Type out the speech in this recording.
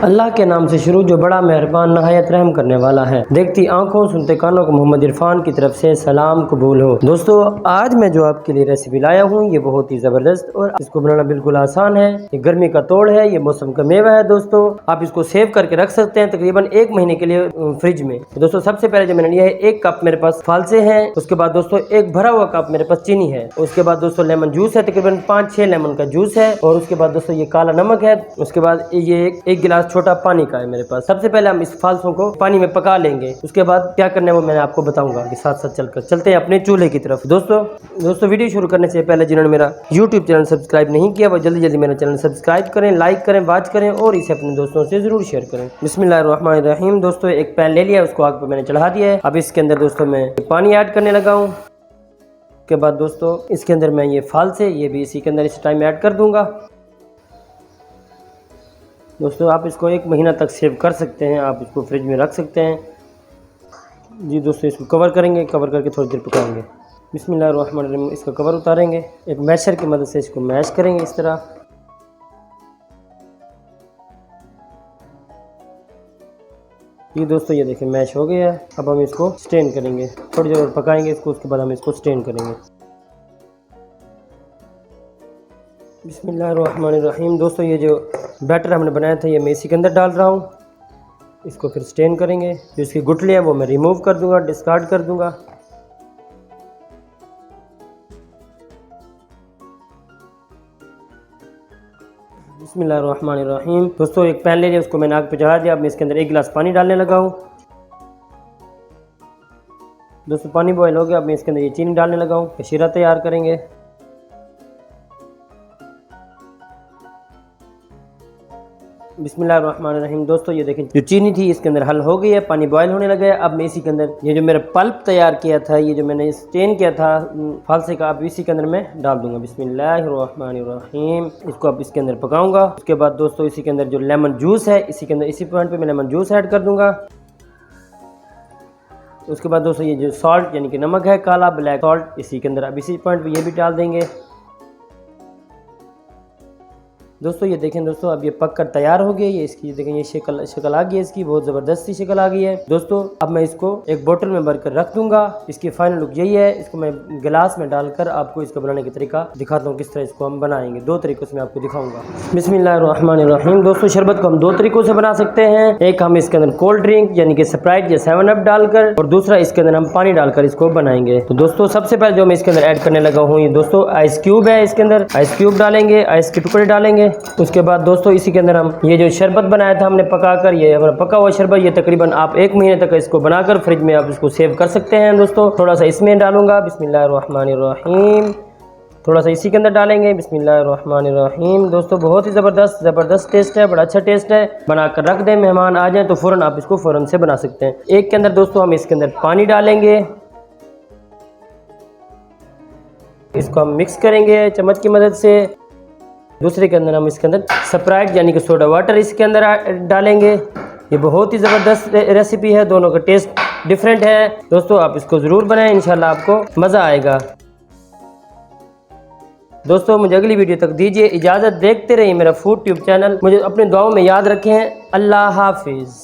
अल्लाह के नाम से शुरू जो बड़ा मेहरबान नहायत रहम करने वाला है। देखती आंखों सुनते कानों को मोहम्मद इरफान की तरफ से सलाम कबूल हो। दोस्तों आज मैं जो आपके लिए रेसिपी लाया हूँ ये बहुत ही ज़बरदस्त और इसको बनाना बिल्कुल आसान है। ये गर्मी का तोड़ है, ये मौसम का मेवा है। दोस्तों आप इसको सेव करके रख सकते हैं तकरीबन 1 महीने के लिए फ्रिज में। तो दोस्तों सबसे पहले जो मैंने लिया है 1 कप मेरे पास फालसे हैं। उसके बाद दोस्तों 1 भरा हुआ कप मेरे पास चीनी है। उसके बाद दोस्तों लेमन जूस है, तकरीबन 5-6 लेमन का जूस है। और उसके बाद दोस्तों ये काला नमक है। उसके बाद ये एक गिलास छोटा पानी का है मेरे पास। सबसे पहले हम इस फालसों को पानी में पका लेंगे। उसके बाद क्या करना है वो मैंने आपको बताऊंगा कि साथ साथ चलते हैं अपने चूल्हे की तरफ। दोस्तों वीडियो शुरू करने से पहले जिन्होंने मेरा YouTube चैनल सब्सक्राइब नहीं किया वो जल्दी जल्दी मेरा चैनल सब्सक्राइब करें, लाइक करें, वॉच करें और इसे अपने दोस्तों से जरूर शेयर करें। बिस्मिल्लाहिर्रहमानिर्रहीम। दोस्तों एक पैन ले लिया, उसको आग पर मैंने चढ़ा दिया है। अब इसके अंदर दोस्तों मैं पानी ऐड करने लगा हूँ। उसके बाद दोस्तों इसके अंदर मैं ये फालसे ये भी इसी के अंदर इस टाइम ऐड कर दूंगा। दोस्तों आप इसको 1 महीना तक सेव कर सकते हैं, आप इसको फ्रिज में रख सकते हैं जी। दोस्तों इसको कवर करेंगे, कवर करके थोड़ी देर पकाएंगे। बिस्मिल्लाहिर्रहमानिर्रहीम। इसका कवर उतारेंगे, एक मैशर की मदद से इसको मैश करेंगे इस तरह। ये दोस्तों ये देखिए मैश हो गया है। अब हम इसको स्टेन करेंगे, थोड़ी देर पकाएंगे इसको। उसके बाद हम इसको स्टेन करेंगे। बिस्मिल्लाहिर्रहमानिर्रहीम। दोस्तों ये जो बैटर हमने बनाया था ये मैं इसी के अंदर डाल रहा हूँ। इसको फिर स्टेन करेंगे। जो इसकी गुठली है वो मैं रिमूव कर दूंगा, डिस्कार्ड कर दूंगा। बिस्मिल्लाहिर्रहमानिर्रहीम। दोस्तों एक पैन ले लिया, उसको मैंने आग पे चढ़ा दिया। अब मैं इसके अंदर 1 गिलास पानी डालने लगा हूँ। दोस्तों पानी बॉयल हो गया। अब मैं इसके अंदर ये चीनी डालने लगा हूँ। शीरा तैयार करेंगे। बिस्मिल्लाहिर्रहमानिर्रहीम। दोस्तों ये देखें जो चीनी थी इसके अंदर हल हो गई है, पानी बॉयल होने लगा है। अब मैं इसी के अंदर ये जो मेरा पल्प तैयार किया था, ये जो मैंने स्टेन किया था फालसे का, अब इसी के अंदर मैं डाल दूंगा। बिस्मिल्लाहिर्रहमानिर्रहीम। इसको अब इसके अंदर पकाऊंगा। उसके बाद दोस्तों इसी के अंदर जो लेमन जूस है इसी के अंदर इसी पॉइंट पे मैं लेमन जूस ऐड कर दूंगा। उसके बाद दोस्तों ये जो सॉल्ट यानी कि नमक है काला ब्लैक सॉल्ट, इसी के अंदर अब इसी पॉइंट पे ये भी डाल देंगे। दोस्तों ये देखें दोस्तों अब ये पक कर तैयार हो गया। ये इसकी देखें ये शक्ल आ गई है, इसकी बहुत ज़बरदस्त सी शक्ल आ गई है। दोस्तों अब मैं इसको एक बोतल में भर कर रख दूंगा। इसकी फाइनल लुक यही है। इसको मैं गिलास में डालकर आपको इसका बनाने का तरीका दिखाता हूँ, किस तरह इसको हम बनाएंगे। 2 तरीकों से मैं आपको दिखाऊंगा। बिस्मिल्लाहिर्रहमानिर्रहीम। दोस्तों शरबत को हम 2 तरीकों से बना सकते हैं। एक हम इसके अंदर कोल्ड ड्रिंक यानी कि स्प्राइट या 7 अप डालकर, और दूसरा इसके अंदर हम पानी डालकर इसको बनाएंगे। तो दोस्तों सबसे पहले जो मैं इसके अंदर ऐड करने लगा हूँ ये दोस्तों आइस क्यूब है। इसके अंदर आइस क्यूब डालेंगे, आइस के टुकड़े डालेंगे। उसके बाद दोस्तों इसी के अंदर हम ये जो शरबत बनाया था हमने पकाकर, ये हमारा पका हुआ शरबत, ये तकरीबन आप 1 महीने तक इसको बनाकर फ्रिज में आप इसको सेव कर सकते हैं। दोस्तों थोड़ा सा इसमें डालूंगा। बिस्मिल्लाहिर्रहमानिर्रहीम। थोड़ा सा इसी के अंदर डालेंगे। बिस्मिल्लाहिर्रहमानिर्रहीम। दोस्तों बहुत ही ज़बरदस्त टेस्ट है, बड़ा अच्छा टेस्ट है। बनाकर रख दें, मेहमान आ जाएँ तो फ़ौरन आप इसको फ़ौरन से बना सकते हैं। एक के अंदर दोस्तों हम इसके अंदर पानी डालेंगे, इसको हम मिक्स करेंगे चम्मच की मदद से। दूसरे के अंदर हम इसके अंदर स्प्राइट यानी कि सोडा वाटर इसके अंदर डालेंगे। ये बहुत ही ज़बरदस्त रेसिपी है, दोनों का टेस्ट डिफरेंट है। दोस्तों आप इसको ज़रूर बनाएं, इंशाल्लाह आपको मज़ा आएगा। दोस्तों मुझे अगली वीडियो तक दीजिए इजाज़त। देखते रहिए मेरा फूड ट्यूब चैनल। मुझे अपने दुआओं में याद रखें। अल्लाह हाफिज़।